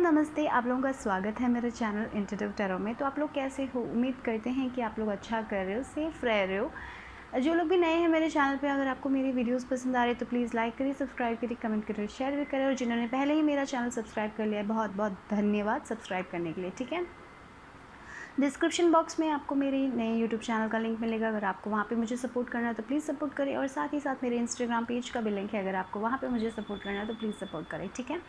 नमस्ते, आप लोगों का स्वागत है मेरे चैनल इंट्यूटिव टैरो में। तो आप लोग कैसे हो? उम्मीद करते हैं कि आप लोग अच्छा कर रहे हो, सेफ़ रह रहे हो। जो लोग भी नए हैं मेरे चैनल पे, अगर आपको मेरी वीडियोस पसंद आ रही है तो प्लीज़ लाइक करिए, सब्सक्राइब करिए, कमेंट करिए, शेयर भी करें। और जिन्होंने पहले ही मेरा चैनल सब्सक्राइब कर लिया है, बहुत बहुत धन्यवाद सब्सक्राइब करने के लिए। ठीक है, डिस्क्रिप्शन बॉक्स में आपको मेरे नए यूट्यूब चैनल का लिंक मिलेगा। अगर आपको वहाँ पे मुझे सपोर्ट करना है तो प्लीज़ सपोर्ट करें, और साथ ही साथ मेरे इंस्टाग्राम पेज का भी लिंक है। अगर आपको वहाँ पे मुझे सपोर्ट करना है तो प्लीज़ सपोर्ट करें। ठीक है,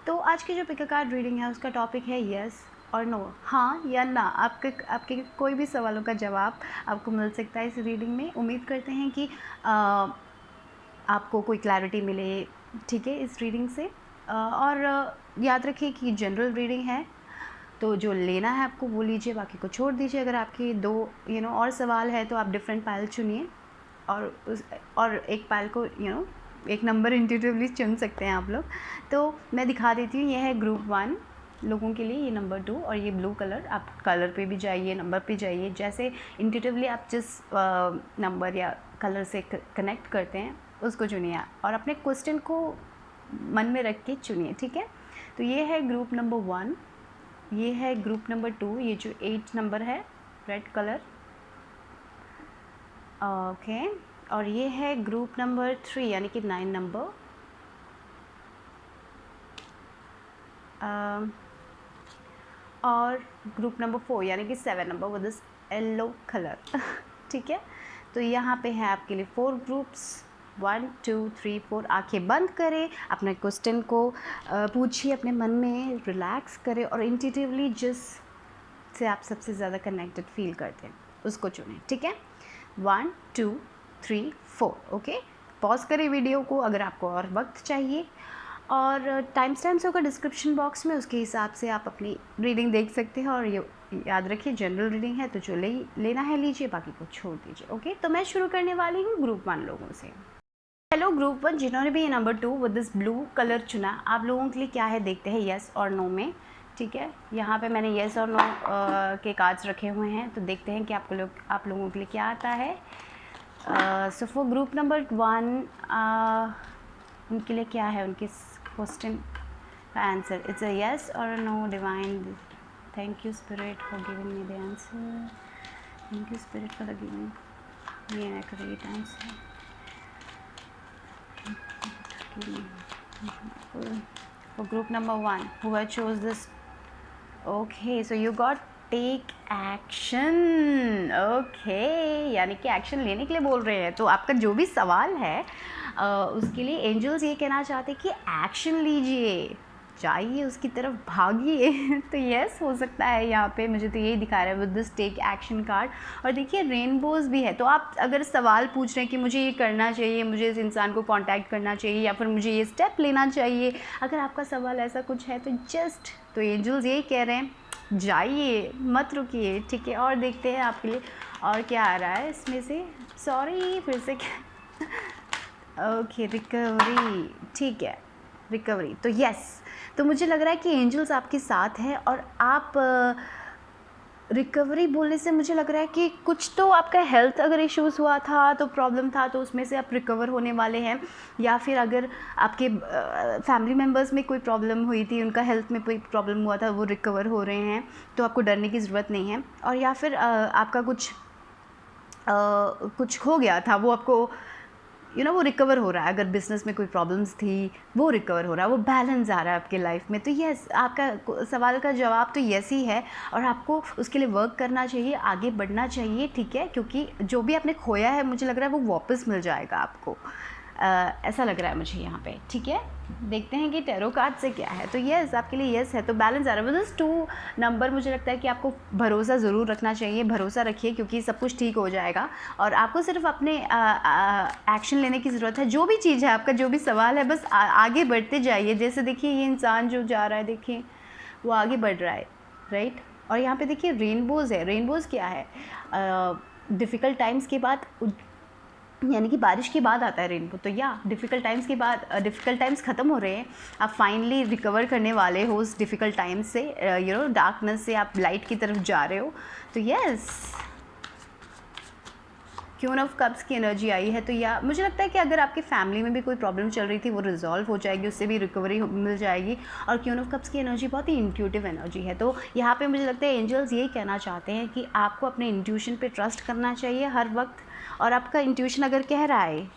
तो आज की जो पिक अ कार्ड रीडिंग है उसका टॉपिक है यस और नो, हाँ या ना। आपके कोई भी सवालों का जवाब आपको मिल सकता है इस रीडिंग में। उम्मीद करते हैं कि आपको कोई क्लैरिटी मिले, ठीक है, इस रीडिंग से। और याद रखिए कि जनरल रीडिंग है, तो जो लेना है आपको वो लीजिए, बाकी को छोड़ दीजिए। अगर आपके दो और सवाल है तो आप डिफरेंट पाइल चुनिए, और एक पाइल को एक नंबर इंट्यूटिवली चुन सकते हैं आप लोग। तो मैं दिखा देती हूँ, ये है ग्रुप 1 लोगों के लिए, ये नंबर 2, और ये ब्लू कलर। आप कलर पे भी जाइए, नंबर पे जाइए, जैसे इंट्यूटिवली आप जिस नंबर या कलर से कनेक्ट करते हैं उसको चुनिए, और अपने क्वेश्चन को मन में रख के चुनिए। ठीक है, तो ये है ग्रुप नंबर 1, ये है ग्रुप नंबर 2, ये जो 8 नंबर है रेड कलर, ओके। और ये है ग्रुप नंबर 3 यानी कि 9 नंबर, और ग्रुप नंबर 4 यानी कि 7 number with this yellow colour. ठीक है, तो यहाँ पे है आपके लिए 4 ग्रुप्स, 1 2 3 4। आंखें बंद करें, अपने क्वेश्चन को पूछिए अपने मन में, रिलैक्स करें, और इंट्यूटिवली जिस से आप सबसे ज़्यादा कनेक्टेड फील करते हैं उसको चुनें। ठीक है, 1 2 3 4, ओके। पॉज करें वीडियो को अगर आपको और वक्त चाहिए, और टाइम स्टैम्प्स होगा डिस्क्रिप्शन बॉक्स में, उसके हिसाब से आप अपनी रीडिंग देख सकते हैं। और ये याद रखिए जनरल रीडिंग है, तो जो लेना है लीजिए, बाकी को छोड़ दीजिए। ओके, तो मैं शुरू करने वाली हूँ ग्रुप 1 लोगों से। हेलो ग्रुप 1, जिन्होंने भी ये number 2 with this blue colour चुना, आप लोगों के लिए क्या है देखते हैं यस और नो में। ठीक है, यहाँ पे मैंने येस और नो के कार्ड्स रखे हुए हैं, तो देखते हैं कि आप लोगों के लिए क्या आता है। सो फॉर ग्रुप नंबर 1, उनके लिए क्या है, उनके क्वेश्चन का आंसर, इट्स अ यस और no divine. Thank you spirit for giving me the answer, thank you spirit for the giving me an accurate answer. For group number 1 who had chose this, okay, so you got take action, okay, यानी कि action लेने के लिए बोल रहे हैं। तो आपका जो भी सवाल है उसके लिए एंजल्स ये कहना चाहते हैं कि एक्शन लीजिए, जाइए उसकी तरफ, भागिए। तो यस हो सकता है यहाँ पे, मुझे तो यही दिखा रहा है with this take action card. और देखिए रेनबोज भी है, तो आप अगर सवाल पूछ रहे हैं कि मुझे ये करना चाहिए, मुझे इस इंसान को कांटेक्ट करना चाहिए, या फिर मुझे ये स्टेप लेना चाहिए, अगर आपका सवाल ऐसा कुछ है तो एंजल्स यही कह रहे हैं, जाइए, मत रुकिए। ठीक है, और देखते हैं आपके लिए और क्या आ रहा है इसमें से। सॉरी, फिर से ओके, रिकवरी, ठीक है, रिकवरी। तो यस, तो मुझे लग रहा है कि एंजल्स आपके साथ हैं, और आप रिकवरी बोलने से मुझे लग रहा है कि कुछ तो आपका हेल्थ अगर इश्यूज़ हुआ था, तो प्रॉब्लम था, तो उसमें से आप रिकवर होने वाले हैं। या फिर अगर आपके फैमिली मेम्बर्स में कोई प्रॉब्लम हुई थी, उनका हेल्थ में कोई प्रॉब्लम हुआ था, वो रिकवर हो रहे हैं, तो आपको डरने की ज़रूरत नहीं है। और या फिर आपका कुछ हो गया था, वो आपको वो रिकवर हो रहा है। अगर बिज़नेस में कोई प्रॉब्लम्स थी, वो रिकवर हो रहा है, वो बैलेंस आ रहा है आपके लाइफ में। तो यस, आपका सवाल का जवाब तो यस ही है, और आपको उसके लिए वर्क करना चाहिए, आगे बढ़ना चाहिए। ठीक है, क्योंकि जो भी आपने खोया है, मुझे लग रहा है वो वापस मिल जाएगा आपको, ऐसा लग रहा है मुझे यहाँ पे। ठीक है, देखते हैं कि टैरो कार्ड से क्या है। तो यस, आपके लिए यस है, तो बैलेंस आ रहा है। बस 2 नंबर, मुझे लगता है कि आपको भरोसा ज़रूर रखना चाहिए, भरोसा रखिए, क्योंकि सब कुछ ठीक हो जाएगा। और आपको सिर्फ अपने एक्शन लेने की ज़रूरत है। जो भी चीज़ है, आपका जो भी सवाल है, बस आगे बढ़ते जाइए। जैसे देखिए ये इंसान जो जा रहा है, देखिए वो आगे बढ़ रहा है, राइट। और यहाँ पे देखिए रेनबोज़ है। रेनबोज़ क्या है, डिफ़िकल्ट टाइम्स के बाद, यानी कि बारिश के बाद आता है रेनबो। तो या डिफ़िकल्ट टाइम्स के बाद, डिफ़िकल्ट टाइम्स ख़त्म हो रहे हैं, आप फाइनली रिकवर करने वाले हो उस डिफ़िकल्ट टाइम्स से, डार्कनेस से आप लाइट की तरफ जा रहे हो। तो यस, क्वीन ऑफ कप्स की एनर्जी आई है, तो या मुझे लगता है कि अगर आपकी फैमिली में भी कोई प्रॉब्लम चल रही थी वो रिजॉल्व हो जाएगी, उससे भी रिकवरी मिल जाएगी। और क्वीन ऑफ कप्स की एनर्जी बहुत ही इंट्यूटिव एनर्जी है, तो यहाँ पे मुझे लगता है एंजल्स यही कहना चाहते हैं कि आपको अपने इंट्यूशन पे ट्रस्ट करना चाहिए हर वक्त, और आपका इंट्यूशन अगर कह रहा है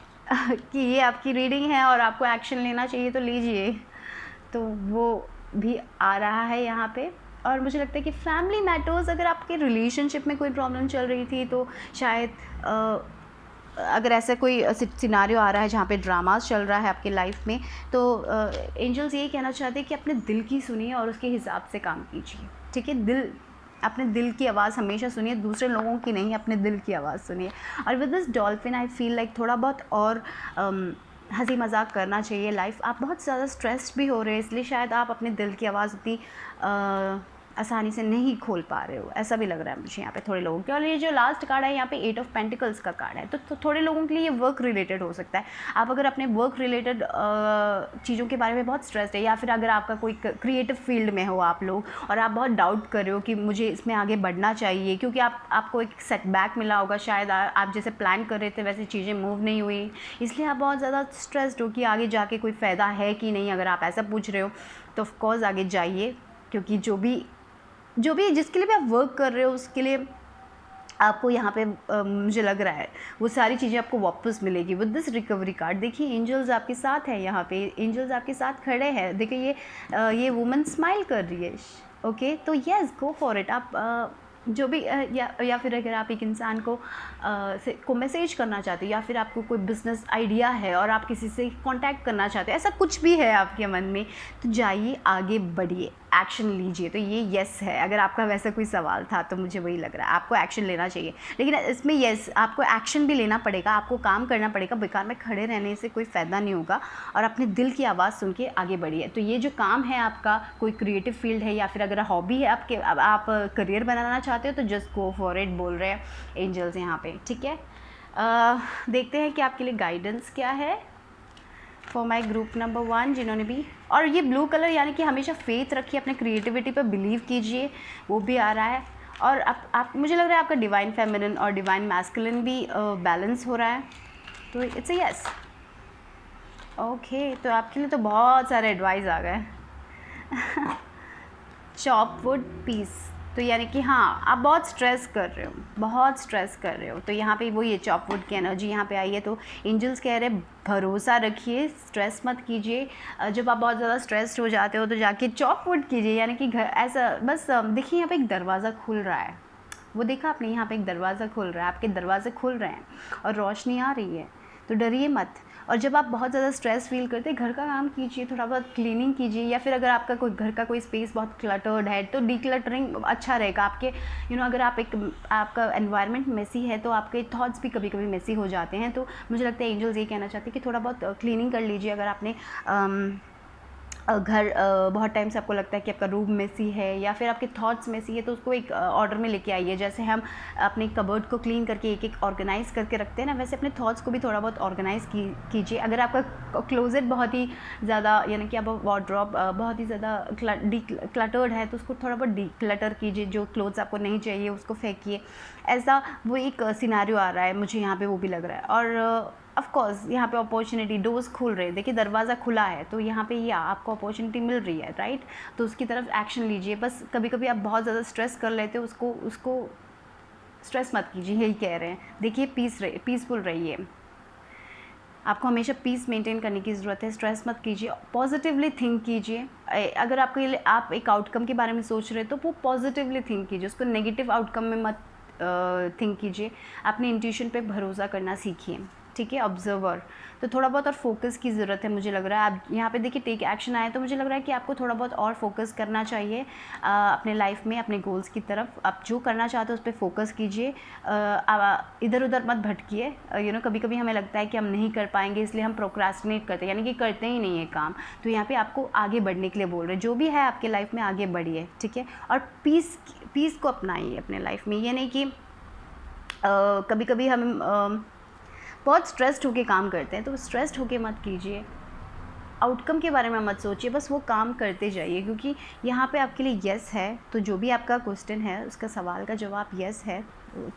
कि ये आपकी रीडिंग है और आपको एक्शन लेना चाहिए तो लीजिए, तो वो भी आ रहा है यहाँ पे। और मुझे लगता है कि फैमिली मैटर्स, अगर आपके रिलेशनशिप में कोई प्रॉब्लम चल रही थी तो शायद अगर ऐसा कोई सिनारियो आ रहा है जहाँ पे ड्रामास चल रहा है आपके लाइफ में, तो एंजल्स यही कहना चाहते हैं कि अपने दिल की सुनिए और उसके हिसाब से काम कीजिए, ठीक है। अपने दिल की आवाज़ हमेशा सुनिए, दूसरे लोगों की नहीं, अपने दिल की आवाज़ सुनिए। और with this dolphin I feel like थोड़ा बहुत और हंसी मजाक करना चाहिए। लाइफ आप बहुत ज़्यादा स्ट्रेस्ड भी हो रहे हैं, इसलिए शायद आप अपने दिल की आवाज़ उतनी आसानी से नहीं खोल पा रहे हो, ऐसा भी लग रहा है मुझे यहाँ पे थोड़े लोगों के। और ये जो लास्ट कार्ड है यहाँ पे 8 ऑफ पेंटिकल्स का कार्ड है, तो थोड़े लोगों के लिए ये वर्क रिलेटेड हो सकता है। आप अगर अपने वर्क रिलेटेड चीज़ों के बारे में बहुत स्ट्रेस्ड है, या फिर अगर आपका कोई क्रिएटिव फील्ड में हो आप लोग और आप बहुत डाउट कर रहे हो कि मुझे इसमें आगे बढ़ना चाहिए, क्योंकि आपको एक सेटबैक मिला होगा, शायद आप जैसे प्लान कर रहे थे वैसे चीज़ें मूव नहीं हुई, इसलिए आप बहुत ज़्यादा स्ट्रेस्ड हो कि आगे जाके कोई फ़ायदा है कि नहीं। अगर आप ऐसा पूछ रहे हो तो ऑफकोर्स आगे जाइए, क्योंकि जो भी जिसके लिए भी आप वर्क कर रहे हो उसके लिए आपको यहाँ पे मुझे लग रहा है वो सारी चीज़ें आपको वापस मिलेगी विद दिस रिकवरी कार्ड। देखिए एंजल्स आपके साथ है, यहाँ पे एंजल्स आपके साथ खड़े हैं। देखिए ये वुमन स्माइल कर रही है, ओके। तो यस, गो फॉर इट। आप जो भी या फिर अगर आप एक इंसान को मैसेज करना चाहते हो, या फिर आपको कोई बिज़नेस आइडिया है और आप किसी से कांटेक्ट करना चाहते हो, ऐसा कुछ भी है आपके मन में, तो जाइए, आगे बढ़िए, एक्शन लीजिए। तो ये यस है। अगर आपका वैसा कोई सवाल था तो मुझे वही लग रहा है आपको एक्शन लेना चाहिए, लेकिन इसमें यस आपको एक्शन भी लेना पड़ेगा, आपको काम करना पड़ेगा। बेकार में खड़े रहने से कोई फ़ायदा नहीं होगा, और अपने दिल की आवाज़ सुन के आगे बढ़िए। तो ये जो काम है आपका, कोई क्रिएटिव फील्ड है या फिर अगर हॉबी है आपके, आप करियर बनाना चाहते हो, तो जस्ट गो फॉर इट बोल रहे हैं एंजल्स यहाँ पे, ठीक है। देखते हैं कि आपके लिए गाइडेंस क्या है फॉर माई ग्रुप नंबर 1 जिन्होंने भी। और ये ब्लू कलर यानी कि हमेशा फेथ रखिए, अपने क्रिएटिविटी पर बिलीव कीजिए, वो भी आ रहा है। और आप मुझे लग रहा है आपका डिवाइन फेमिनिन और डिवाइन मैस्कुलिन भी बैलेंस हो रहा है, तो इट्स अ यस, ओके। तो आपके लिए तो बहुत सारे एडवाइस आ गए। चॉप वुड पीस, तो यानी कि हाँ आप बहुत स्ट्रेस कर रहे हो, बहुत स्ट्रेस कर रहे हो, तो यहाँ पे वो ये चॉप वुड की एनर्जी यहाँ पे आई है। तो एंजल्स कह रहे हैं भरोसा रखिए, स्ट्रेस मत कीजिए। जब आप बहुत ज़्यादा स्ट्रेस्ड हो जाते हो तो जाके चॉप वुड कीजिए, यानी कि घर ऐसा बस देखिए यहाँ पे एक दरवाज़ा खुल रहा है, वो देखा आपने, यहाँ पे एक दरवाज़ा खुल रहा है, आपके दरवाजे खुल रहे हैं और रोशनी आ रही है, तो डरिए मत। और जब आप बहुत ज़्यादा स्ट्रेस फील करते हैं, घर का काम कीजिए, थोड़ा बहुत क्लीनिंग कीजिए, या फिर अगर आपका कोई घर का कोई स्पेस बहुत क्लटर्ड है तो डिक्लटरिंग अच्छा रहेगा आपके। अगर आपका एनवायरनमेंट मेसी है तो आपके थॉट्स भी कभी कभी मेसी हो जाते हैं। तो मुझे लगता है एंजल्स ये कहना चाहते हैं कि थोड़ा बहुत क्लीनिंग कर लीजिए। अगर आपने घर बहुत टाइम से आपको लगता है कि आपका रूम मेसी है या फिर आपके थॉट्स मेसी है, तो उसको एक ऑर्डर में लेके आइए। जैसे हम अपने कबर्ड को क्लीन करके एक एक ऑर्गेनाइज़ करके रखते हैं ना, वैसे अपने थॉट्स को भी थोड़ा बहुत ऑर्गेनाइज़ कीजिए। अगर आपका क्लोजेट बहुत ही ज़्यादा, यानी कि आप वार्डरोब बहुत ही ज़्यादा क्लटर्ड है, तो उसको थोड़ा बहुत डिक्लटर कीजिए। जो क्लोथ्स आपको नहीं चाहिए उसको फेंकिए। ऐसा वो एक सिनारियो आ रहा है मुझे यहाँ पे, वो भी लग रहा है। और ऑफ कोर्स यहाँ पे अपॉर्चुनिटी डोर्स खुल रहे हैं, देखिए दरवाज़ा खुला है, तो यहाँ पे ये आपको अपॉर्चुनिटी मिल रही है, राइट। तो उसकी तरफ एक्शन लीजिए। बस कभी कभी आप बहुत ज़्यादा स्ट्रेस कर लेते हो, उसको स्ट्रेस मत कीजिए, यही कह रहे हैं। देखिए पीसफुल रहिए, आपको हमेशा पीस मेंटेन करने की ज़रूरत है। स्ट्रेस मत कीजिए, पॉजिटिवली थिंक कीजिए। अगर आप एक आउटकम के बारे में सोच रहे हो तो वो पॉजिटिवली थिंक कीजिए, उसको नेगेटिव आउटकम में मत थिंक कीजिए। अपने इंट्यूशन पे भरोसा करना सीखिए, ठीक है। ऑब्जर्वर, तो थोड़ा बहुत और फोकस की ज़रूरत है मुझे लग रहा है। आप यहाँ पे देखिए टेक एक्शन आए, तो मुझे लग रहा है कि आपको थोड़ा बहुत और फोकस करना चाहिए अपने लाइफ में, अपने गोल्स की तरफ। आप जो करना चाहते हो उस पर फोकस कीजिए, इधर उधर मत भटकिए। कभी कभी हमें लगता है कि हम नहीं कर पाएंगे, इसलिए हम प्रोक्रास्टिनेट करते हैं, यानी कि करते ही नहीं है काम। तो यहाँ पे आपको आगे बढ़ने के लिए बोल रहे हैं, जो भी है आपके लाइफ में आगे बढ़िए, ठीक है। और पीस को अपनाइए अपने लाइफ में। ये नहीं कि कभी कभी हम बहुत स्ट्रेस्ड होके काम करते हैं, तो स्ट्रेस्ड होके मत कीजिए, आउटकम के बारे में मत सोचिए, बस वो काम करते जाइए, क्योंकि यहाँ पे आपके लिए यस है। तो जो भी आपका क्वेश्चन है उसका सवाल का जवाब यस है,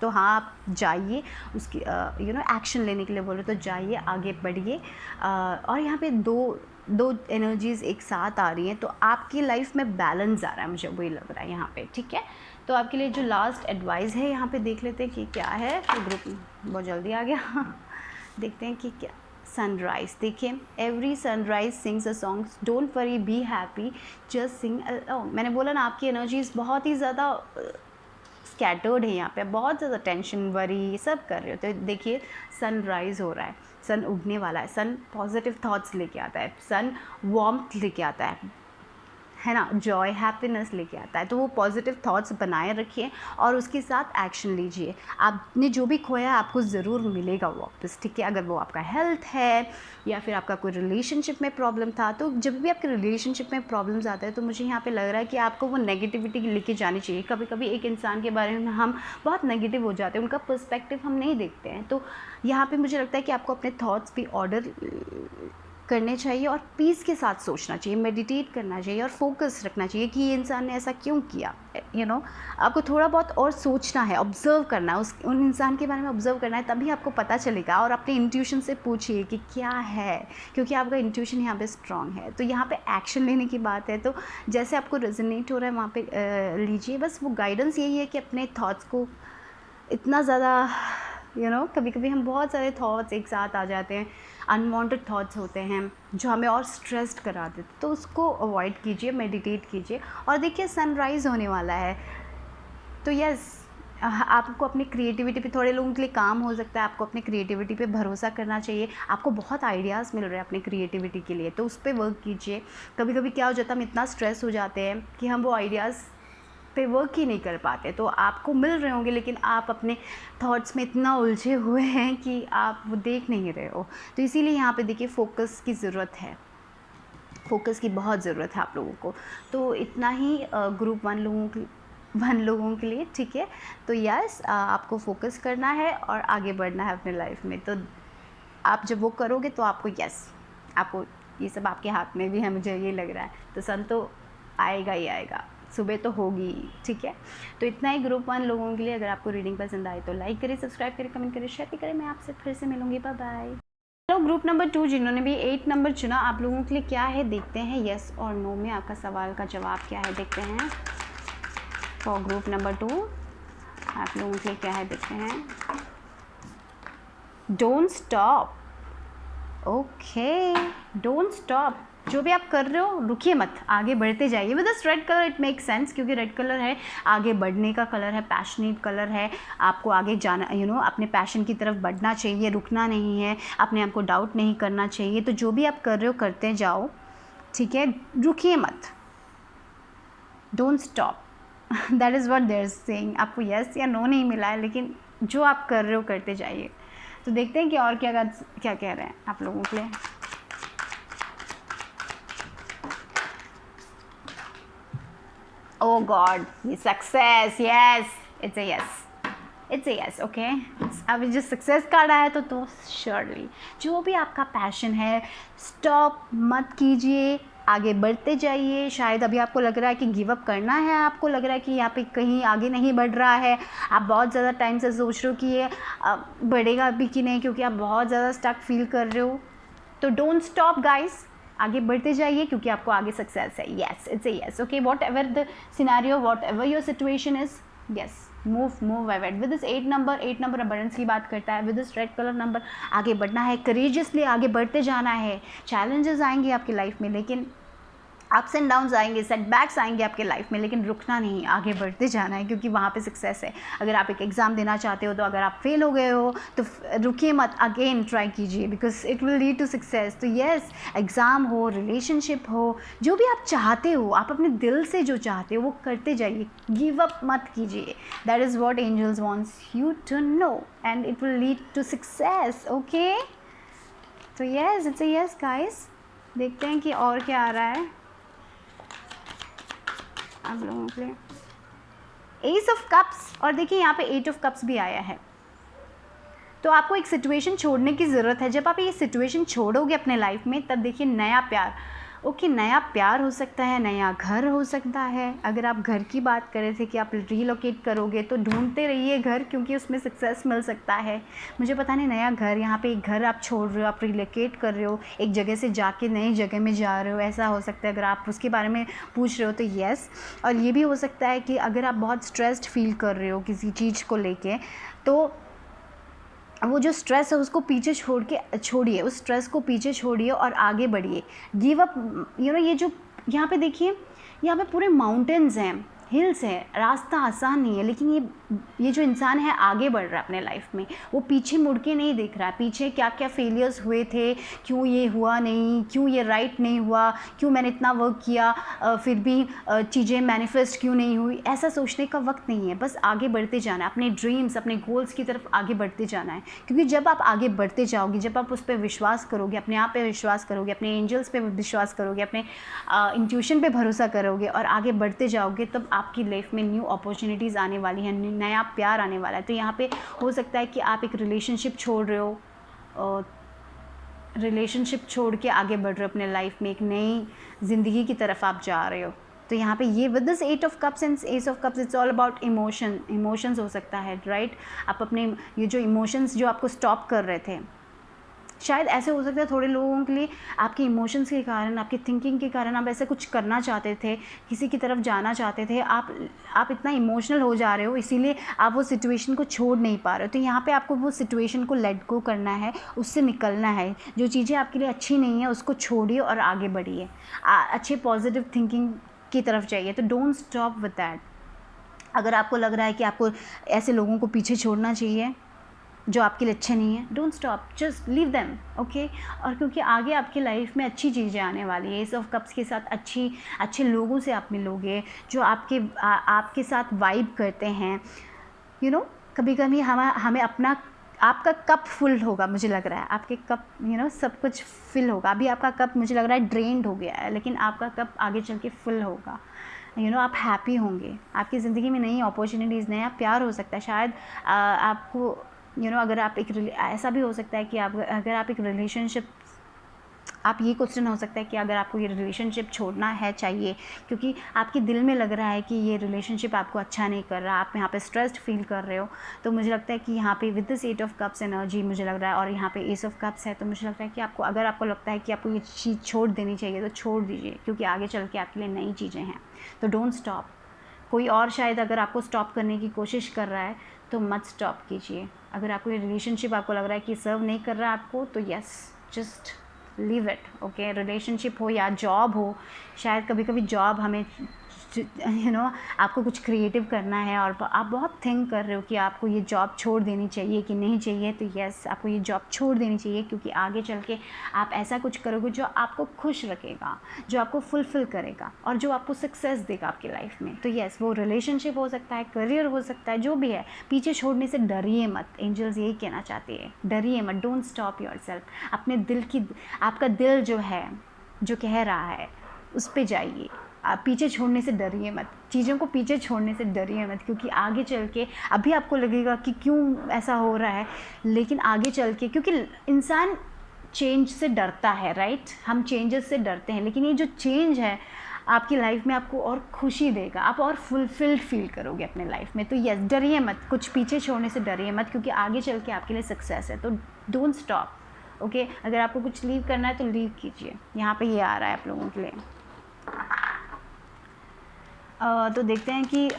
तो हाँ आप जाइए, उसकी एक्शन लेने के लिए बोलो तो जाइए, आगे बढ़िए। और यहाँ पे दो एनर्जीज़ एक साथ आ रही हैं, तो आपकी लाइफ में बैलेंस आ रहा है, मुझे वही लग रहा है यहाँ पे, ठीक है। तो आपके लिए जो लास्ट एडवाइस है यहाँ पे देख लेते हैं कि क्या है। तो ग्रुप बहुत जल्दी आ गया देखते हैं कि क्या। सनराइज, देखिए, every sunrise sings a song, don't worry be happy, just sing. मैंने बोला ना आपकी एनर्जीज बहुत ही ज़्यादा स्कैटर्ड है यहाँ पे, बहुत ज़्यादा टेंशन वरी सब कर रहे हो। तो देखिए सनराइज़ हो रहा है, सन उगने वाला है, सन पॉजिटिव थॉट्स लेके आता है, सन वार्मथ लेके आता है ना, जॉय हैप्पीनेस लेके आता है। तो वो पॉजिटिव थॉट्स बनाए रखिए और उसके साथ एक्शन लीजिए। आपने जो भी खोया आपको ज़रूर मिलेगा वापस, ठीक है। अगर वो आपका हेल्थ है या फिर आपका कोई रिलेशनशिप में प्रॉब्लम था, तो जब भी आपके रिलेशनशिप में प्रॉब्लम्स आते हैं तो मुझे यहाँ पे लग रहा है कि आपको वो नेगेटिविटी लेके जानी चाहिए। कभी कभी एक इंसान के बारे में हम बहुत नेगेटिव हो जाते हैं, उनका पर्सपेक्टिव हम नहीं देखते हैं। तो यहाँ पर मुझे लगता है कि आपको अपने थॉट्स भी ऑर्डर करने चाहिए और पीस के साथ सोचना चाहिए, मेडिटेट करना चाहिए और फोकस रखना चाहिए कि ये इंसान ने ऐसा क्यों किया। आपको थोड़ा बहुत और सोचना है, ऑब्ज़र्व करना है, उन इंसान के बारे में ऑब्ज़र्व करना है, तभी आपको पता चलेगा। और अपने इंट्यूशन से पूछिए कि क्या है, क्योंकि आपका इंट्यूशन यहाँ पे स्ट्रांग है। तो यहाँ पे एक्शन लेने की बात है, तो जैसे आपको रेजोनेट हो रहा है वहाँ पे लीजिए। बस वो गाइडेंस यही है कि अपने थॉट्स को इतना ज़्यादा कभी कभी हम बहुत सारे थॉट्स एक साथ आ जाते हैं, अनवांटेड थॉट्स होते हैं जो हमें और स्ट्रेस्ड करा देते, तो उसको अवॉइड कीजिए, मेडिटेट कीजिए। और देखिए सनराइज़ होने वाला है, तो यस आपको अपनी क्रिएटिविटी पे, थोड़े लोगों के लिए काम हो सकता है, आपको अपनी क्रिएटिविटी पे भरोसा करना चाहिए। आपको बहुत आइडियाज़ मिल रहे हैं अपनी क्रिएटिविटी के लिए, तो उस पर वर्क कीजिए। कभी कभी क्या हो जाता है, हम इतना स्ट्रेस हो जाते हैं कि हम वो आइडियाज़ पे वर्क ही नहीं कर पाते। तो आपको मिल रहे होंगे लेकिन आप अपने थॉट्स में इतना उलझे हुए हैं कि आप वो देख नहीं रहे हो। तो इसीलिए यहाँ पे देखिए फोकस की ज़रूरत है, फोकस की बहुत ज़रूरत है आप लोगों को। तो इतना ही ग्रुप वन लोगों के लिए, ठीक है। तो यस आपको फोकस करना है और आगे बढ़ना है अपने लाइफ में। तो आप जब वो करोगे तो आपको आपको ये सब आपके हाथ में भी है, मुझे ये लग रहा है। तो सन तो आएगा ही आएगा, सुबह तो होगी, ठीक है। तो इतना ही ग्रुप वन लोगों के लिए। अगर आपको रीडिंग पसंद आए तो लाइक करें, सब्सक्राइब करें, कमेंट करें, शेयर करें। मैं आपसे फिर से मिलूंगी, बाय बाय। तो ग्रुप नंबर 2 जिन्होंने भी 8 नंबर चुना, आप लोगों के लिए क्या है देखते हैं। येस और नो में आपका सवाल का जवाब क्या है देखते हैं। फॉर ग्रुप नंबर 2 आप लोगों के लिए क्या है देखते हैं। Don't stop, okay, don't stop. जो भी आप कर रहे हो रुकिए मत, आगे बढ़ते जाइए। With this red colour it make sense, क्योंकि रेड कलर है आगे बढ़ने का कलर है, पैशनेट कलर है। आपको आगे जाना, अपने पैशन की तरफ बढ़ना चाहिए, रुकना नहीं है, अपने आप को डाउट नहीं करना चाहिए। तो जो भी आप कर रहे हो करते जाओ, ठीक है, रुकिए मत, don't stop. That is what they're saying. आपको यस या नो नहीं मिला है, लेकिन जो आप कर रहे हो करते जाइए। तो देखते हैं कि और क्या कह रहे हैं आप लोगों के लिए। Oh God, success, yes, it's a yes, okay. अब जो सक्सेस कार्ड आया तो श्योरली जो भी आपका पैशन है, स्टॉप मत कीजिए, आगे बढ़ते जाइए। शायद अभी आपको लग रहा है कि गिव अप करना है, आपको लग रहा है कि यहाँ पे कहीं आगे नहीं बढ़ रहा है, आप बहुत ज़्यादा टाइम से सोच रहे हो कि ये बढ़ेगा भी कि नहीं, क्योंकि आप बहुत ज़्यादा स्टक फील कर रहे हो। तो डोंट स्टॉप गाइस, आगे बढ़ते जाइए, क्योंकि आपको आगे सक्सेस है। Yes, it's a yes, okay. What ever the scenario, what ever your situation is, yes, move ahead with this 8 number. 8 number abundance की बात करता है। With this red colour number आगे बढ़ना है, करेजियसली आगे बढ़ते जाना है। चैलेंजेस आएंगे आपकी लाइफ में, लेकिन अप्स एंड डाउन्स आएंगे, सेटबैक्स आएंगे आपके लाइफ में, लेकिन रुकना नहीं, आगे बढ़ते जाना है, क्योंकि वहाँ पे सक्सेस है। अगर आप एक एग्ज़ाम देना चाहते हो, तो अगर आप फेल हो गए हो तो रुकिए मत, अगेन ट्राई कीजिए, because it will lead to success. तो येस, एग्ज़ाम हो, रिलेशनशिप हो, जो भी आप चाहते हो, आप अपने दिल से जो चाहते हो वो करते जाइए, गिव अप मत कीजिए। That is what angels wants you to know, and it will lead to success, okay. तो yes, it's a yes guys. देखते हैं कि और क्या आ रहा है आप लोगों के लिए। एस ऑफ कप्स, और देखिए यहाँ पे 8 ऑफ कप्स भी आया है। तो आपको एक सिचुएशन छोड़ने की ज़रूरत है। जब आप ये सिचुएशन छोड़ोगे अपने लाइफ में, तब देखिए नया प्यार ओके, नया प्यार हो सकता है, नया घर हो सकता है। अगर आप घर की बात कर रहे थे कि आप रीलोकेट करोगे तो ढूंढते रहिए घर, क्योंकि उसमें सक्सेस मिल सकता है। मुझे पता नहीं, नया घर, यहाँ पे एक घर आप छोड़ रहे हो, आप रीलोकेट कर रहे हो, एक जगह से जाके नई जगह में जा रहे हो, ऐसा हो सकता है। अगर आप उसके बारे में पूछ रहे हो तो येस। और ये भी हो सकता है कि अगर आप बहुत स्ट्रेस्ड फील कर रहे हो किसी चीज़ को लेके, तो वो जो स्ट्रेस है उसको पीछे छोड़िए, उस स्ट्रेस को पीछे छोड़िए और आगे बढ़िए। गिव अप, ये जो यहाँ पे देखिए, यहाँ पे पूरे माउंटेन्स हैं, हिल्स है, रास्ता आसान नहीं है, लेकिन ये जो इंसान है आगे बढ़ रहा है अपने लाइफ में। वो पीछे मुड़ के नहीं देख रहा है, पीछे क्या क्या फेलियर्स हुए थे, क्यों ये हुआ नहीं, क्यों ये राइट नहीं हुआ, क्यों मैंने इतना वर्क किया फिर भी चीज़ें मैनिफेस्ट क्यों नहीं हुई, ऐसा सोचने का वक्त नहीं है। बस आगे बढ़ते जाना है, अपने ड्रीम्स, अपने गोल्स की तरफ आगे बढ़ते जाना है। क्योंकि जब आप आगे बढ़ते जाओगे, जब आप उस पर विश्वास करोगे, अपने आप पे विश्वास करोगे, अपने एंजल्स पे विश्वास करोगे, अपने इंट्यूशन पे भरोसा करोगे और आगे बढ़ते जाओगे, तब आपकी लाइफ में न्यू अपॉर्चुनिटीज़ आने वाली हैं, नया प्यार आने वाला है। तो यहाँ पे हो सकता है कि आप एक रिलेशनशिप छोड़ रहे हो, रिलेशनशिप छोड़ के आगे बढ़ रहे हो अपने लाइफ में, एक नई ज़िंदगी की तरफ आप जा रहे हो। तो यहाँ पे ये with this 8 of cups and S of cups, it's all about emotions हो सकता है, राइट। आप अपने ये जो इमोशंस जो आपको स्टॉप कर रहे थे, शायद ऐसे हो सकता है थोड़े लोगों के लिए, आपके इमोशंस के कारण, आपकी थिंकिंग के कारण आप ऐसे कुछ करना चाहते थे, किसी की तरफ जाना चाहते थे, आप इतना इमोशनल हो जा रहे हो, इसीलिए आप वो सिचुएशन को छोड़ नहीं पा रहे हो। तो यहाँ पे आपको वो सिचुएशन को लेट गो करना है, उससे निकलना है। जो चीज़ें आपके लिए अच्छी नहीं है उसको छोड़िए और आगे बढ़िए, अच्छे पॉजिटिव थिंकिंग की तरफ जाइए। तो डोंट स्टॉप विद दैट। अगर आपको लग रहा है कि आपको ऐसे लोगों को पीछे छोड़ना चाहिए जो आपके लिए अच्छे नहीं है, don't stop, just leave them, okay. और क्योंकि आगे आपकी लाइफ में अच्छी चीज़ें आने वाली है, एस ऑफ कप्स के साथ अच्छे लोगों से आप मिलोगे जो आपके साथ वाइब करते हैं। कभी कभी हमें अपना, आपका कप फुल होगा, मुझे लग रहा है आपके कप सब कुछ फिल होगा। अभी आपका कप मुझे लग रहा है ड्रेन्ड हो गया है, लेकिन आपका कप आगे चल के फुल होगा। आप हैप्पी होंगे, आपकी ज़िंदगी में नई अपॉर्चुनिटीज़, नया प्यार हो सकता है। शायद आपको अगर आप ऐसा भी हो सकता है कि अगर आप एक रिलेशनशिप, आप ये क्वेश्चन हो सकता है कि अगर आपको ये रिलेशनशिप छोड़ना है चाहिए, क्योंकि आपके दिल में लग रहा है कि ये रिलेशनशिप आपको अच्छा नहीं कर रहा, आप यहाँ पे स्ट्रेस्ड फील कर रहे हो। तो मुझे लगता है कि यहाँ पे with this 8 of cups energy मुझे लग रहा है, और यहाँ पे एस ऑफ कप्स है, तो मुझे लगता है कि अगर आपको लगता है कि आपको ये चीज़ छोड़ देनी चाहिए तो छोड़ दीजिए, क्योंकि आगे चल के आपके लिए नई चीज़ें हैं। तो डोंट स्टॉप। कोई और शायद अगर आपको स्टॉप करने की कोशिश कर रहा है तो मत स्टॉप कीजिए। अगर आपको ये रिलेशनशिप आपको लग रहा है कि सर्व नहीं कर रहा है आपको, तो yes, just leave it, okay. Relationship हो या जॉब हो, शायद कभी कभी जॉब हमें आपको कुछ क्रिएटिव करना है और आप बहुत थिंक कर रहे हो कि आपको ये जॉब छोड़ देनी चाहिए कि नहीं चाहिए, तो यस, आपको ये जॉब छोड़ देनी चाहिए, क्योंकि आगे चल के आप ऐसा कुछ करोगे जो आपको खुश रखेगा, जो आपको फुलफ़िल करेगा और जो आपको सक्सेस देगा आपकी लाइफ में। तो यस, वो रिलेशनशिप हो सकता है, करियर हो सकता है, जो भी है, पीछे छोड़ने से डरिए मत। एंजल्स यही कहना चाहते हैं, डरिए मत, डोंट स्टॉप योरसेल्फ। अपने दिल की, आपका दिल जो है, जो कह रहा है, उस पे जाइए। आप पीछे छोड़ने से डरिए मत, चीज़ों को पीछे छोड़ने से डरिए मत, क्योंकि आगे चल के अभी आपको लगेगा कि क्यों ऐसा हो रहा है, लेकिन आगे चल के, क्योंकि इंसान चेंज से डरता है, राइट, हम चेंजेस से डरते हैं, लेकिन ये जो चेंज है आपकी लाइफ में आपको और खुशी देगा, आप और फुलफिल्ड फील करोगे अपने लाइफ में। तो यस, डरिए मत, कुछ पीछे छोड़ने से डरिए मत, क्योंकि आगे चल के आपके लिए सक्सेस है। तो डोंट स्टॉप, ओके। अगर आपको कुछ लीव करना है तो लीव कीजिए। यहाँ पे ये आ रहा है आप लोगों के लिए। तो देखते हैं कि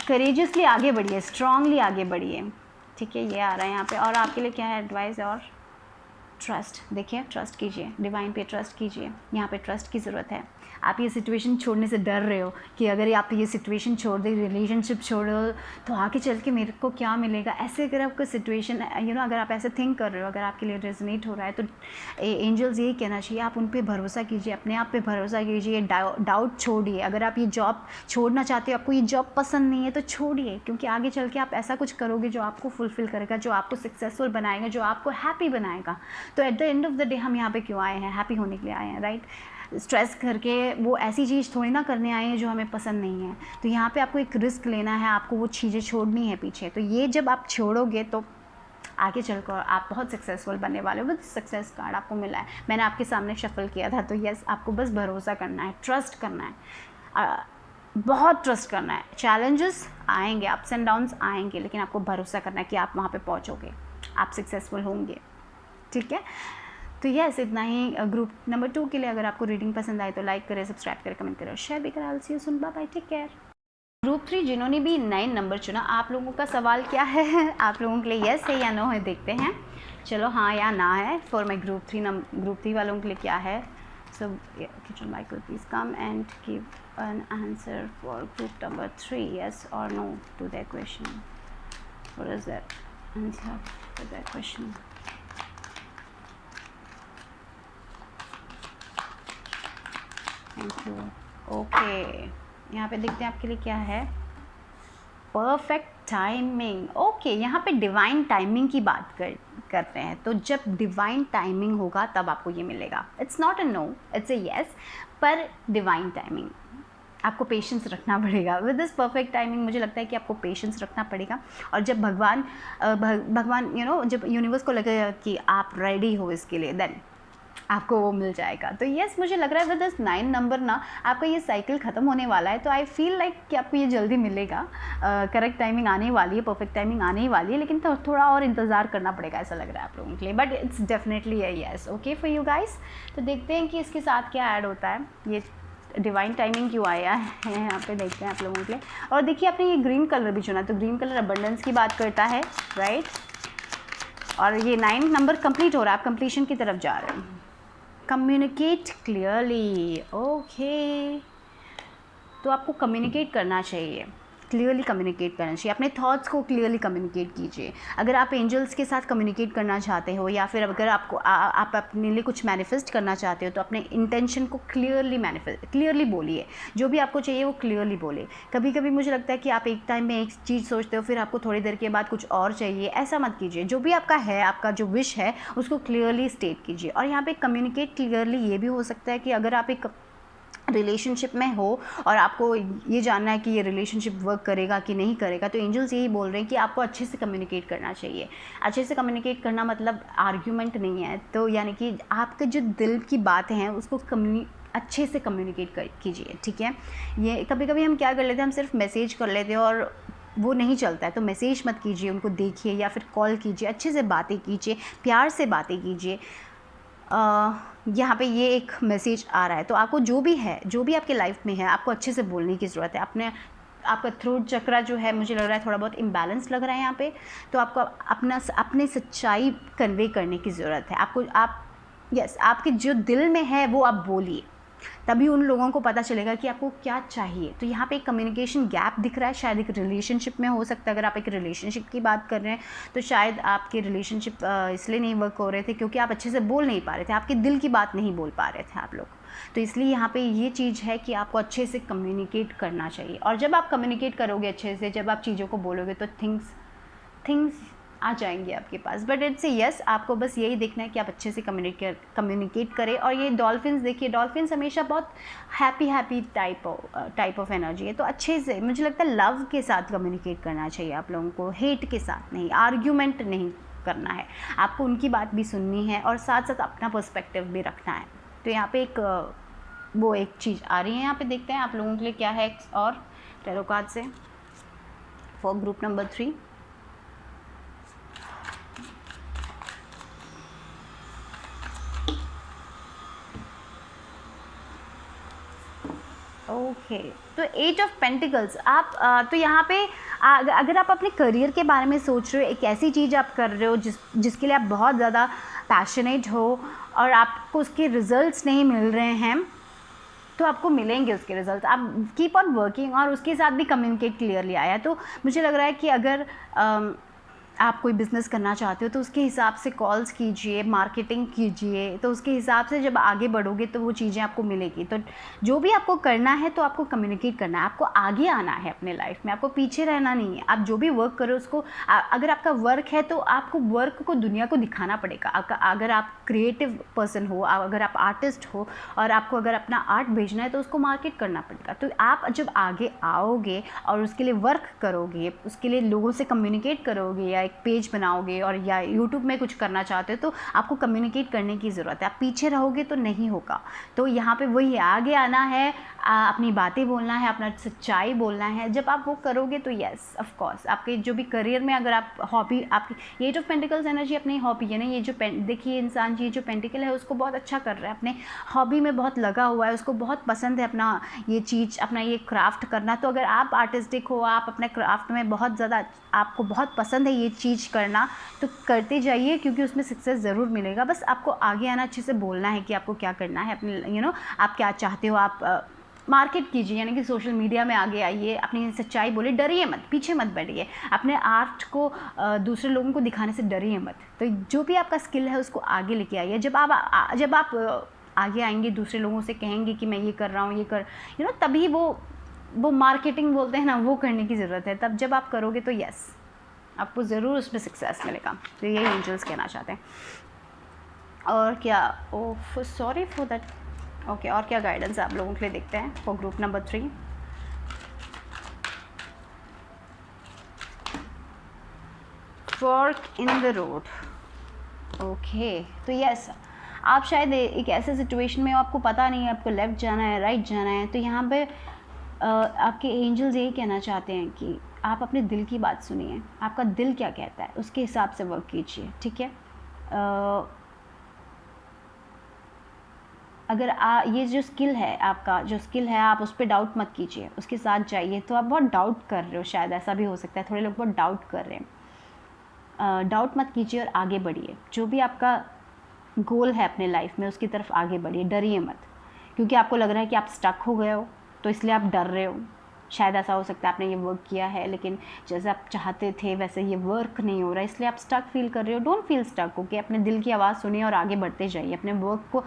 करेजियसली आगे बढ़िए, स्ट्रांगली आगे बढ़िए, ठीक है, ये आ रहा है यहाँ पे। और आपके लिए क्या है एडवाइस? और ट्रस्ट, देखिए, ट्रस्ट कीजिए, डिवाइन पे ट्रस्ट कीजिए। यहाँ पे ट्रस्ट की ज़रूरत है। आप ये सिचुएशन छोड़ने से डर रहे हो कि अगर आप ये सिचुएशन छोड़ दे, रिलेशनशिप छोड़ो, तो आगे चल के मेरे को क्या मिलेगा, ऐसे अगर आपको सिचुएशन अगर आप ऐसे थिंक कर रहे हो, अगर आपके लिए रेजोनेट हो रहा है, तो एंजल्स यही कहना चाहिए, आप उन पे भरोसा कीजिए, अपने आप पे भरोसा कीजिए, डाउट छोड़िए। अगर आप ये जॉब छोड़ना चाहते हो, आपको ये जॉब पसंद नहीं है, तो छोड़िए, क्योंकि आगे चल के आप ऐसा कुछ करोगे जो आपको फुलफिल करेगा, जो आपको सक्सेसफुल बनाएगा, जो आपको हैप्पी बनाएगा। तो at the end of the day हम यहाँ पे क्यों आए हैं? हैप्पी होने के लिए आए हैं, राइट। स्ट्रेस करके वो ऐसी चीज़ थोड़ी ना करने आए हैं जो हमें पसंद नहीं है। तो यहाँ पे आपको एक रिस्क लेना है, आपको वो चीज़ें छोड़नी है पीछे। तो ये जब आप छोड़ोगे तो आगे चलकर आप बहुत सक्सेसफुल बनने वाले हो। विद सक्सेस कार्ड आपको मिला है, मैंने आपके सामने शफल किया था। तो यस, आपको बस भरोसा करना है, ट्रस्ट करना है, बहुत ट्रस्ट करना है। चैलेंजेस आएंगे, अप्स एंड डाउन्स आएंगे, लेकिन आपको भरोसा करना है कि आप वहाँ पे पहुँचोगे, आप सक्सेसफुल होंगे। ठीक है, तो यस, इतना ही ग्रुप नंबर 2 के लिए। अगर आपको रीडिंग पसंद आए तो लाइक करें, सब्सक्राइब करें, कमेंट करें और शेयर भी करें। See you soon, bye bye, take care. Group 3 जिन्होंने भी 9 नंबर चुना, आप लोगों का सवाल क्या है? आप लोगों के लिए यस है या नो है, देखते हैं। चलो हाँ या ना है फॉर माई ग्रुप 3 वालों के लिए क्या है। सो kitchen Michael please come and give an answer for group number 3, yes or no to that question. What is that answer for that question? Thank you. Okay, यहाँ पे देखते हैं आपके लिए क्या है। Perfect timing. ओके, यहाँ पे डिवाइन टाइमिंग की बात करते हैं। तो जब डिवाइन टाइमिंग होगा तब आपको ये मिलेगा। It's not a no, it's a yes, पर डिवाइन टाइमिंग। आपको पेशेंस रखना पड़ेगा विद दिस परफेक्ट टाइमिंग। मुझे लगता है कि आपको पेशेंस रखना पड़ेगा, और जब भगवान जब यूनिवर्स को लगेगा कि आप रेडी हो इसके लिए, देन आपको वो मिल जाएगा। तो यस, मुझे लग रहा है विद दिस 9 नंबर ना आपका ये साइकिल ख़त्म होने वाला है। तो आई फील लाइक कि आपको ये जल्दी मिलेगा। करेक्ट टाइमिंग आने वाली है, परफेक्ट टाइमिंग आने ही वाली है, लेकिन थोड़ा और इंतज़ार करना पड़ेगा, ऐसा लग रहा है आप लोगों के लिए। But it's definitely a yes, okay for you guys. तो देखते हैं कि इसके साथ क्या ऐड होता है। ये डिवाइन टाइमिंग क्यों आया है यहाँ पे, देखते हैं आप लोगों के लिए। और देखिए, आपने ये ग्रीन कलर भी चुना, तो ग्रीन कलर अबंडेंस की बात करता है, राइट। और ये 9 नंबर कंप्लीट हो रहा है, आप कंप्लीशन की तरफ जा रहे हैं। Communicate clearly. ओके, तो आपको कम्युनिकेट करना चाहिए, क्लियरली कम्युनिकेट करना चाहिए। अपने थॉट्स को क्लियरली कम्युनिकेट कीजिए। अगर आप एंजल्स के साथ कम्युनिकेट करना चाहते हो, या फिर अगर आप अपने लिए कुछ मैनिफेस्ट करना चाहते हो, तो अपने इंटेंशन को क्लियरली बोलिए। जो भी आपको चाहिए वो क्लियरली बोले। कभी कभी मुझे लगता है कि आप एक टाइम में एक चीज़ सोचते हो, फिर आपको थोड़ी देर के बाद कुछ और चाहिए। ऐसा मत कीजिए। जो भी आपका है, आपका जो विश है, उसको क्लियरली स्टेट कीजिए। और यहाँ पे कम्युनिकेट क्लियरली ये भी हो सकता है कि अगर आप एक रिलेशनशिप में हो और आपको ये जानना है कि ये रिलेशनशिप वर्क करेगा कि नहीं करेगा, तो एंजल्स यही बोल रहे हैं कि आपको अच्छे से कम्युनिकेट करना चाहिए। अच्छे से कम्युनिकेट करना मतलब आर्ग्यूमेंट नहीं है। तो यानी कि आपके जो दिल की बातें हैं उसको अच्छे से कम्युनिकेट कीजिए। ठीक है, ये कभी कभी हम क्या कर लेते हैं, हम सिर्फ मैसेज कर लेते हैं और वो नहीं चलता है। तो मैसेज मत कीजिए, उनको देखिए या फिर कॉल कीजिए, अच्छे से बातें कीजिए, प्यार से बातें कीजिए। यहाँ पे ये एक मैसेज आ रहा है। तो आपको जो भी आपके लाइफ में है, आपको अच्छे से बोलने की ज़रूरत है। आपका थ्रोट चक्रा जो है, मुझे लग रहा है थोड़ा बहुत इम्बैलेंस लग रहा है यहाँ पे। तो आपको अपनी सच्चाई कन्वे करने की ज़रूरत है। आपके जो दिल में है वो आप बोलिए, तभी उन लोगों को पता चलेगा कि आपको क्या चाहिए। तो यहाँ पे एक कम्युनिकेशन गैप दिख रहा है, शायद एक रिलेशनशिप में हो सकता है। अगर आप एक रिलेशनशिप की बात कर रहे हैं तो शायद आपके रिलेशनशिप इसलिए नहीं वर्क हो रहे थे क्योंकि आप अच्छे से बोल नहीं पा रहे थे, आपके दिल की बात नहीं बोल पा रहे थे आप लोग। तो इसलिए यहाँ पे ये चीज़ है कि आपको अच्छे से कम्युनिकेट करना चाहिए। और जब आप कम्युनिकेट करोगे अच्छे से, जब आप चीज़ों को बोलोगे, तो थिंग्स आ जाएंगे आपके पास। बट इट्स यस, आपको बस यही देखना है कि आप अच्छे से कम्युनिकेट करें। और ये डॉल्फिन्स देखिए, डॉल्फिन्स हमेशा बहुत हैप्पी टाइप ऑफ एनर्जी है। तो अच्छे से, मुझे लगता है लव के साथ कम्युनिकेट करना चाहिए आप लोगों को, हेट के साथ नहीं, आर्ग्यूमेंट नहीं करना है। आपको उनकी बात भी सुननी है और साथ साथ अपना पर्सपेक्टिव भी रखना है। तो यहाँ पे एक चीज़ आ रही है। यहाँ पे देखते हैं आप लोगों के लिए क्या है और टैरो कार्ड से फॉर ग्रुप नंबर 3। ओके, तो 8 ऑफ पेंटिकल्स। तो यहाँ पे अगर आप अपने करियर के बारे में सोच रहे हो, एक ऐसी चीज़ आप कर रहे हो जिसके लिए आप बहुत ज़्यादा पैशनेट हो और आपको उसके रिजल्ट्स नहीं मिल रहे हैं, तो आपको मिलेंगे उसके रिजल्ट। आप कीप ऑन वर्किंग। और उसके साथ भी कम्युनिकेट क्लियरली आया। तो मुझे लग रहा है कि अगर आप कोई बिज़नेस करना चाहते हो तो उसके हिसाब से कॉल्स कीजिए, मार्केटिंग कीजिए। तो उसके हिसाब से जब आगे बढ़ोगे तो वो चीज़ें आपको मिलेगी। तो जो भी आपको करना है तो आपको कम्युनिकेट करना है, आपको आगे आना है अपने लाइफ में, आपको पीछे रहना नहीं है। आप जो भी वर्क करो उसको, अगर आपका वर्क है तो आपको वर्क को दुनिया को दिखाना पड़ेगा। अगर आप क्रिएटिव पर्सन हो, अगर आप आर्टिस्ट हो और आपको अगर अपना आर्ट भेजना है तो उसको मार्केट करना पड़ेगा। तो आप जब आगे आओगे और उसके लिए वर्क करोगे, उसके लिए लोगों से कम्युनिकेट करोगे या एक पेज बनाओगे और या यूट्यूब में कुछ करना चाहते हो तो आपको कम्युनिकेट करने की ज़रूरत है। आप पीछे रहोगे तो नहीं होगा। तो यहाँ पे वही है, आगे आना है, अपनी बातें बोलना है, अपना सच्चाई बोलना है। जब आप वो करोगे तो यस ऑफ कोर्स आपके जो भी करियर में, अगर आप हॉबी, आपकी एट ऑफ पेंटिकल्स एनर्जी अपनी हॉबी है ना, ये जो देखिए इंसान ये जो पेंटिकल है उसको बहुत अच्छा कर रहा है, अपने हॉबी में बहुत लगा हुआ है, उसको बहुत पसंद है अपना ये चीज़, अपना ये क्राफ्ट करना। तो अगर आप आर्टिस्टिक हो, आप अपने क्राफ्ट में बहुत ज़्यादा, आपको बहुत पसंद है ये चीज़ करना, तो करते जाइए, क्योंकि उसमें सक्सेस ज़रूर मिलेगा। बस आपको आगे आना, अच्छे से बोलना है कि आपको क्या करना है, अपने आप क्या चाहते हो, आप मार्केट कीजिए, यानी कि सोशल मीडिया में आगे आइए, अपनी सच्चाई बोलिए, डरिए मत, पीछे मत बैठिए, अपने आर्ट को दूसरे लोगों को दिखाने से डरिए मत। तो जो भी आपका स्किल है उसको आगे लेके आइए। जब आप आगे आएंगे, दूसरे लोगों से कहेंगे कि मैं ये कर रहा हूँ, ये कर तभी वो मार्केटिंग बोलते हैं ना, वो करने की ज़रूरत है। तब जब आप करोगे तो यस आपको ज़रूर उसमें सक्सेस मिलेगा। तो यही एंजल्स कहना चाहते हैं। और क्या, oh sorry for that. Okay, और क्या गाइडेंस आप लोगों के लिए देखते हैं for group number 3। Fork in the road. Okay, तो यस आप शायद एक ऐसे सिचुएशन में हो, आपको पता नहीं है आपको लेफ़्ट जाना है, राइट जाना है। तो यहाँ पे आपके एंजल्स यही कहना चाहते हैं कि आप अपने दिल की बात सुनिए, आपका दिल क्या कहता है उसके हिसाब से वर्क कीजिए, ठीक है। अगर ये जो स्किल है, आपका जो स्किल है, आप उस पर डाउट मत कीजिए, उसके साथ जाइए। तो आप बहुत डाउट कर रहे हो, शायद ऐसा भी हो सकता है, थोड़े लोग बहुत डाउट कर रहे हैं। डाउट मत कीजिए और आगे बढ़िए। जो भी आपका गोल है अपने लाइफ में उसकी तरफ आगे बढ़िए, डरिए मत। क्योंकि आपको लग रहा है कि आप स्टक हो गए हो तो इसलिए आप डर रहे हो। शायद ऐसा हो सकता है आपने ये वर्क किया है लेकिन जैसे आप चाहते थे वैसे ये वर्क नहीं हो रहा है, इसलिए आप स्टक फील कर रहे हो। Don't feel stuck. ओके, अपने दिल की आवाज़ सुनिए और आगे बढ़ते जाइए। अपने वर्क को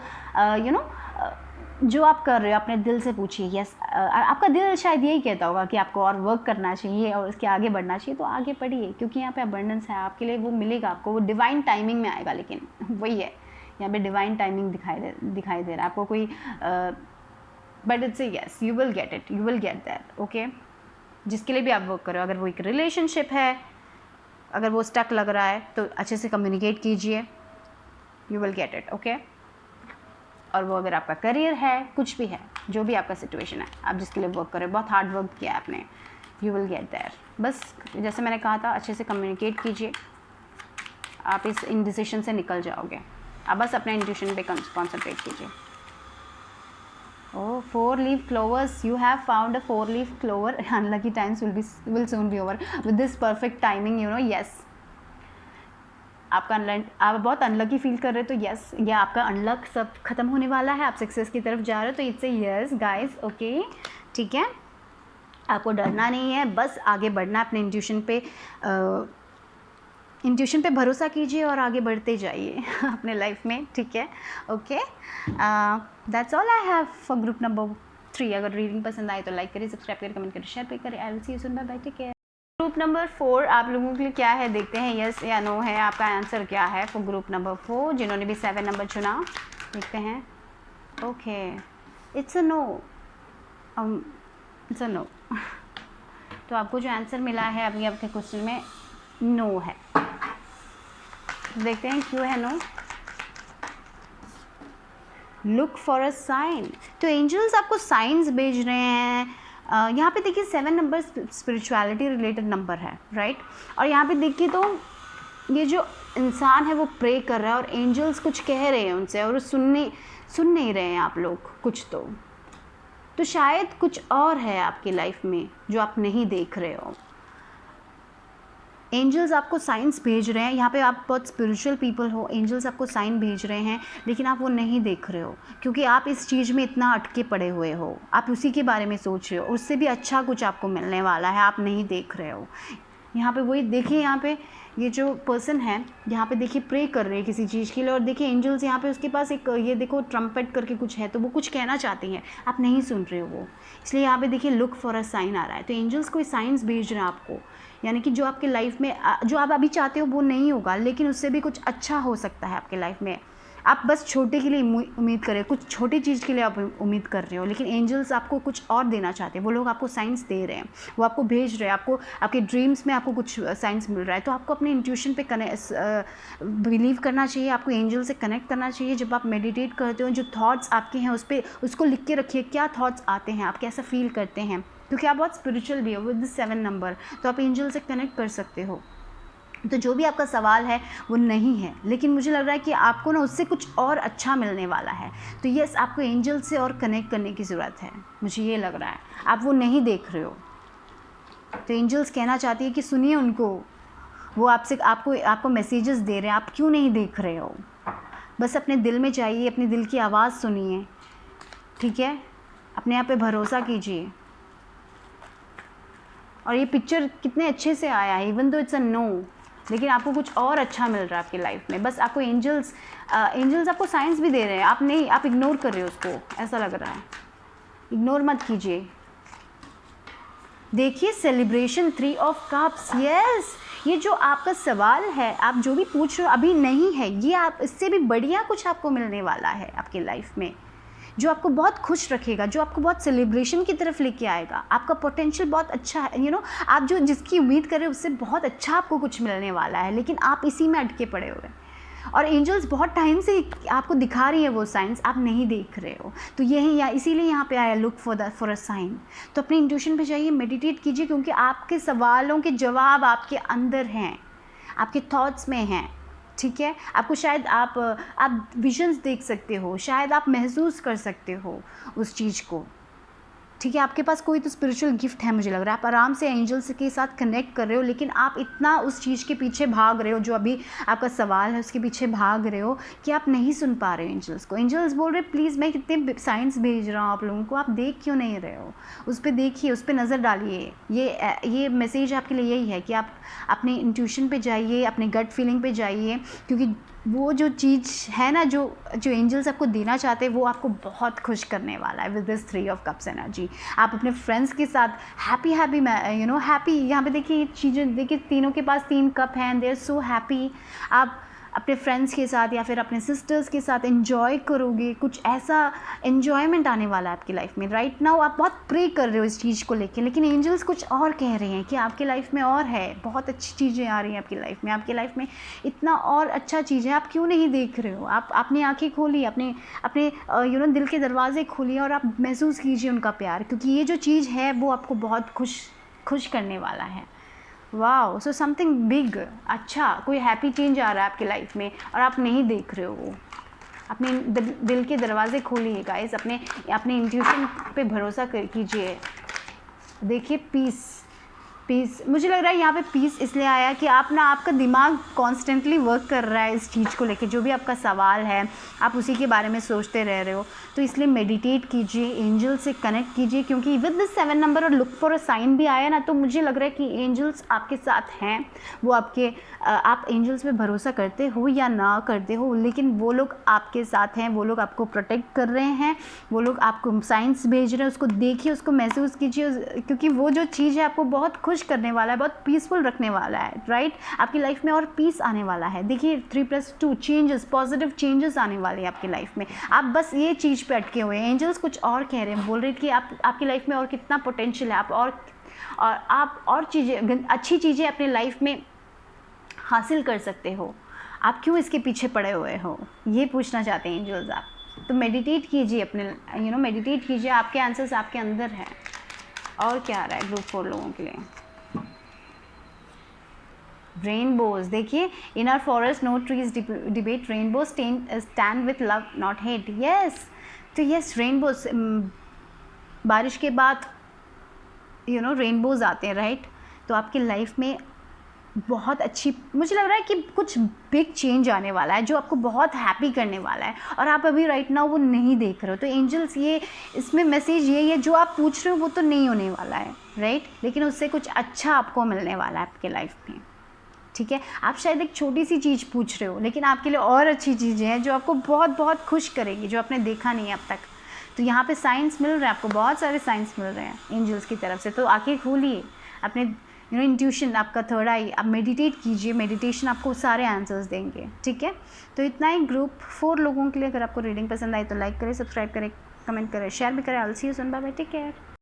जो आप कर रहे हो अपने दिल से पूछिए। यस, आपका दिल शायद यही कहता होगा कि आपको और वर्क करना चाहिए और इसके आगे बढ़ना चाहिए, तो आगे बढ़िए, क्योंकि यहाँ पे अबंडेंस है आपके लिए, वो मिलेगा आपको, वो डिवाइन टाइमिंग में आएगा। लेकिन वही है, यहाँ पे डिवाइन टाइमिंग दिखाई दे रहा है आपको कोई, but it's a yes, you will get it, you will get that. Okay, जिसके लिए भी आप वर्क करो, अगर वो एक रिलेशनशिप है, अगर वो स्टक लग रहा है तो अच्छे से कम्युनिकेट कीजिए, you will get it. Okay, और वो अगर आपका करियर है, कुछ भी है, जो भी आपका सिचुएशन है, आप जिसके लिए वर्क कर रहे हो, बहुत हार्ड वर्क किया है आपने, यू विल गेट देयर। बस जैसे मैंने कहा था, अच्छे से कम्युनिकेट कीजिए, आप इस इनडिसिशन से निकल जाओगे। आप बस अपने इंट्यूशन पे कॉन्सेंट्रेट कीजिए। Oh, 4-leaf clovers. You have found a 4-leaf clover. Unlucky times will soon be over. With this perfect timing, yes. आप बहुत अनलकी फील कर रहे हो तो यस, ये आपका अनलक सब खत्म होने वाला है, आप सक्सेस की तरफ जा रहे हो, तो it's a yes guys. Okay, ठीक है, आपको डरना नहीं है, बस आगे बढ़ना अपने इंट्यूशन पे भरोसा कीजिए और आगे बढ़ते जाइए अपने लाइफ में, ठीक है। Okay, that's all I have for group number 3। अगर रीडिंग पसंद आए तो लाइक करिए, सब्सक्राइब करिए, कमेंट करिए, शेयर करिए। I will see you soon, bye bye, take care. Group number 4 आप लोगों के लिए क्या है, देखते हैं यस या नो है, आपका आंसर क्या है फॉर ग्रुप नंबर 4। जिन्होंने भी 7 नंबर चुना, देखते हैं। Okay, it's a no, it's a no. तो आपको जो आंसर मिला है अभी आपके क्वेश्चन में, नो है। देखते हैं क्यों है no. Look for a sign. तो एंजल्स आपको साइंस भेज रहे हैं। यहाँ पे देखिए 7 नंबर स्पिरिचुअलिटी रिलेटेड नंबर है, राइट। और यहाँ पे देखिए तो ये जो इंसान है वो प्रे कर रहा है और एंजल्स कुछ कह रहे हैं उनसे, और सुन नहीं रहे हैं आप लोग कुछ। तो शायद कुछ और है आपकी लाइफ में जो आप नहीं देख रहे हो। एंजल्स आपको साइंस भेज रहे हैं। यहाँ पे आप बहुत स्पिरिचुअल पीपल हो, एंजल्स आपको साइन भेज रहे हैं, लेकिन आप वो नहीं देख रहे हो क्योंकि आप इस चीज़ में इतना अटके पड़े हुए हो, आप उसी के बारे में सोच रहे हो, उससे भी अच्छा कुछ आपको मिलने वाला है, आप नहीं देख रहे हो। यहाँ पे वही देखिए, यहाँ पे ये जो पर्सन है यहाँ पे देखिए प्रे कर रहे हैं किसी चीज़ के लिए, और देखिए एंजल्स यहाँ पे उसके पास एक ये देखो ट्रम्पेट करके कुछ है, तो वो कुछ कहना चाहती हैं, आप नहीं सुन रहे हो वो, इसलिए यहाँ पे देखिए लुक फॉर अ साइन आ रहा है। तो एंजल्स कोई साइंस भेज रहे हैं आपको, यानी कि जो आपके लाइफ में जो आप अभी चाहते हो वो नहीं होगा, लेकिन उससे भी कुछ अच्छा हो सकता है आपके लाइफ में। आप बस छोटे के लिए उम्मीद कर रहे हो, कुछ छोटी चीज़ के लिए आप उम्मीद कर रहे हो, लेकिन एंजल्स आपको कुछ और देना चाहते हैं। वो लोग आपको साइंस दे रहे हैं, वो आपको भेज रहे हैं, आपको आपके ड्रीम्स में आपको कुछ साइंस मिल रहा है। तो आपको अपने इंट्यूशन पे बिलीव करना चाहिए, आपको एंजल से कनेक्ट करना चाहिए। जब आप मेडिटेट करते हो, जो थॉट्स आपके हैं उस पर उसको लिख के रखिए, क्या थॉट्स आते हैं, आप कैसा फील करते हैं, क्योंकि आप बहुत स्पिरिचुअल भी हो विद द 7 नंबर, तो आप एंजल से कनेक्ट कर सकते हो। तो जो भी आपका सवाल है वो नहीं है, लेकिन मुझे लग रहा है कि आपको ना उससे कुछ और अच्छा मिलने वाला है। तो यस, आपको एंजल से और कनेक्ट करने की ज़रूरत है, मुझे ये लग रहा है। आप वो नहीं देख रहे हो, तो एंजल्स कहना चाहती है कि सुनिए उनको, वो आपसे आपको मैसेजेस दे रहे हैं, आप क्यों नहीं देख रहे हो। बस अपने दिल में जाइए, अपने दिल की आवाज़ सुनिए, ठीक है, अपने आप पे भरोसा कीजिए। और ये पिक्चर कितने अच्छे से आया है, even though it's a no, लेकिन आपको कुछ और अच्छा मिल रहा है आपकी लाइफ में। बस आपको एंजल्स आपको साइंस भी दे रहे हैं, आप इग्नोर कर रहे हो उसको, ऐसा लग रहा है। इग्नोर मत कीजिए। देखिए सेलिब्रेशन 3 ऑफ कप्स, यस, ये जो आपका सवाल है, आप जो भी पूछ रहे हो अभी नहीं है, ये आप इससे भी बढ़िया कुछ आपको मिलने वाला है आपकी लाइफ में, जो आपको बहुत खुश रखेगा, जो आपको बहुत सेलिब्रेशन की तरफ लेके आएगा। आपका पोटेंशियल बहुत अच्छा है, आप जो जिसकी उम्मीद कर रहे हो उससे बहुत अच्छा आपको कुछ मिलने वाला है, लेकिन आप इसी में अटके पड़े हुए हैं। और एंजल्स बहुत टाइम से आपको दिखा रही है वो साइंस, आप नहीं देख रहे हो। तो यही इसीलिए यहाँ पे आया लुक फॉर अ साइन। तो अपनी इंट्यूशन पे जाइए, मेडिटेट कीजिए, क्योंकि आपके सवालों के जवाब आपके अंदर हैं, आपके थॉट्स में हैं, ठीक है। आपको शायद आप विजन्स देख सकते हो, शायद आप महसूस कर सकते हो उस चीज़ को, ठीक है। आपके पास कोई तो स्पिरिचुअल गिफ्ट है, मुझे लग रहा है आप आराम से एंजल्स के साथ कनेक्ट कर रहे हो, लेकिन आप इतना उस चीज़ के पीछे भाग रहे हो, जो अभी आपका सवाल है उसके पीछे भाग रहे हो, कि आप नहीं सुन पा रहे हो एंजल्स को। एंजल्स बोल रहे प्लीज़, मैं कितने साइंस भेज रहा हूँ आप लोगों को, आप देख क्यों नहीं रहे हो। उस पर देखिए, उस पर नज़र डालिए। ये मैसेज आपके लिए यही है कि आप अपने इंट्यूशन पे जाइए, अपने गट फीलिंग पे जाइए, क्योंकि वो जो चीज़ है ना, जो एंजल्स आपको देना चाहते हैं, वो आपको बहुत खुश करने वाला है with this 3 of cups energy. आप अपने फ्रेंड्स के साथ हैप्पी हैप्पी, यहाँ पे देखिए ये चीज़ें, देखिए तीनों के पास 3 कप हैं, दे आर सो हैप्पी। आप अपने फ्रेंड्स के साथ या फिर अपने सिस्टर्स के साथ एंजॉय करोगे, कुछ ऐसा एन्जॉयमेंट आने वाला है आपकी लाइफ में। राइट नाउ आप बहुत प्रे कर रहे हो इस चीज़ को लेके, लेकिन एंजल्स कुछ और कह रहे हैं कि आपकी लाइफ में और है, बहुत अच्छी चीज़ें आ रही हैं आपकी लाइफ में, आपकी लाइफ में इतना और अच्छा चीज़ है, आप क्यों नहीं देख रहे हो। आप अपनी आँखें खोलिए, अपने दिल के दरवाजे खोलिए, और आप महसूस कीजिए उनका प्यार, क्योंकि ये जो चीज़ है वो आपको बहुत खुश करने वाला है। वाओ, सो समथिंग बिग, अच्छा कोई हैप्पी चेंज आ रहा है आपकी लाइफ में और आप नहीं देख रहे हो वो। अपने दिल के दरवाजे खोलिए गाइस, अपने इंट्यूशन पे भरोसा कीजिए। देखिए पीस, मुझे लग रहा है यहाँ पे पीस इसलिए आया कि आपका दिमाग कॉन्स्टेंटली वर्क कर रहा है इस चीज़ को लेके, जो भी आपका सवाल है आप उसी के बारे में सोचते रह रहे हो। तो इसलिए मेडिटेट कीजिए, एंजल से कनेक्ट कीजिए, क्योंकि विद द 7 नंबर और लुक फॉर अ साइन भी आया ना, तो मुझे लग रहा है कि एंजल्स आपके साथ हैं। वो आप एंजल्स पे भरोसा करते हो या ना करते हो, लेकिन वो लोग आपके साथ हैं, वो लोग आपको प्रोटेक्ट कर रहे हैं, वो लोग आपको साइंस भेज रहे हैं। उसको देखिए, उसको महसूस कीजिए, क्योंकि वो जो चीज़ है आपको बहुत खुश करने वाला है, बहुत पीसफुल रखने वाला है। राइट, आपकी लाइफ में और पीस आने वाला है। देखिए 3+2 चेंजेस, पॉजिटिव चेंजेस आने वाले हैं आपकी लाइफ में। आप बस ये चीज़ पे अटके हुए हैं। एंजल्स कुछ और कह रहे हैं, बोल रहे हैं कि आपकी लाइफ में और कितना पोटेंशियल है, आप और चीज़ें, अच्छी चीज़ें अपने लाइफ में हासिल कर सकते हो। आप क्यों इसके पीछे पड़े हुए हो, ये पूछना चाहते हैं एंजल्स आप। तो मेडिटेट कीजिए, अपने मेडिटेट कीजिए, आपके आंसर्स आपके अंदर हैं। और क्या आ रहा है ग्रुप 4 लोगों के लिए। रेनबोज, देखिए in our forest no trees debate, rainbows stand with love not hate. Yes, तो यस रेनबोज, बारिश के बाद रेनबोज आते हैं। राइट, तो आपकी लाइफ में बहुत अच्छी, मुझे लग रहा है कि कुछ बिग चेंज आने वाला है जो आपको बहुत हैप्पी करने वाला है, और आप अभी राइट नाउ वो नहीं देख रहे हो। तो एंजल्स इसमें मैसेज ये है, जो आप पूछ रहे हो वो तो नहीं होने वाला है। राइट, लेकिन उससे कुछ अच्छा आपको मिलने वाला है आपके लाइफ में। ठीक है, आप शायद एक छोटी सी चीज़ पूछ रहे हो, लेकिन आपके लिए और अच्छी चीज़ें हैं जो आपको बहुत बहुत खुश करेगी, जो आपने देखा नहीं है अब तक। तो यहाँ पे साइंस मिल रहा है आपको, बहुत सारे साइंस मिल रहे हैं एंजल्स की तरफ से। तो आंखें खोलिए, अपने इंट्यूशन, आपका थर्ड आई, आप मेडिटेट कीजिए, मेडिटेशन आपको सारे आंसर्स देंगे, ठीक है। तो इतना ही ग्रुप 4 लोगों के लिए। अगर आपको रीडिंग पसंद आई तो लाइक करें, सब्सक्राइब करें, कमेंट करें, शेयर भी करें। I will see you soon, bye bye, take care.